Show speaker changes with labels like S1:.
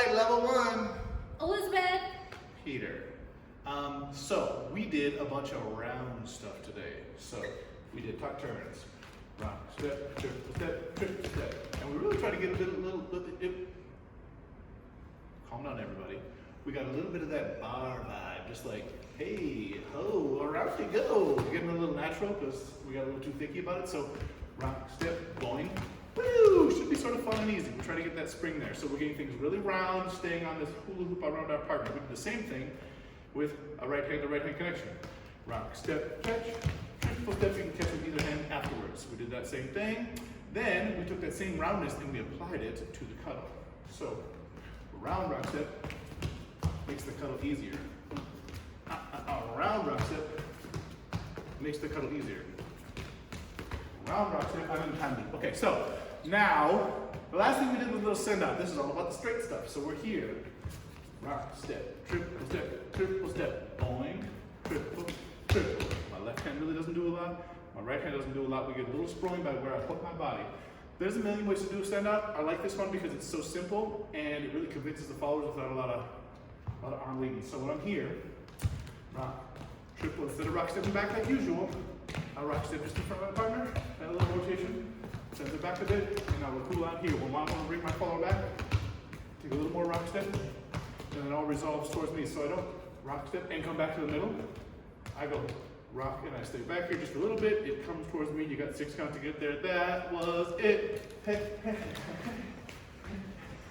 S1: right, level 1.
S2: Elizabeth.
S1: Peter. So we did a bunch of round stuff today. So we did tuck turns, rock, step, triple step, triple step. And we really tried to get a little calm down everybody. We got a little bit of that bar vibe, just like, hey, ho, around we go. We're getting a little natural because we got a little too thicky about it. So rock, step, boing, woo, should be sort of fun and easy. We're trying to get that spring there. So we're getting things really round, staying on this hula hoop around our partner. We do the same thing with a right hand to right hand connection. Rock, step, catch, triple step, you can catch with either hand afterwards. We did that same thing. Then we took that same roundness and we applied it to the cuddle. So round rock step makes the cuddle easier. Round rock step makes the cuddle easier. Round rock step, I'm in handy. Okay, so now, the last thing we did was a little send out. This is all about the straight stuff. So we're here. Rock, step, triple step, boing, triple, triple. My left hand really doesn't do a lot. My right hand doesn't do a lot. We get a little sprawling by where I put my body. There's a million ways to do a stand out. I like this one because it's so simple and it really convinces the followers without a lot of arm leading. So when I'm here, rock, triple, instead of rock stepping back like usual, I rock step just in front of my partner, add a little rotation, send it back a bit, and I will cool out here. When I want to bring my follower back, take a little more rock step, and it all resolves towards me. So I don't rock step and come back to the middle. I go rock and I stay back here just a little bit. It comes towards me. You got 6 count to get there. That was it. Hey, hey, hey.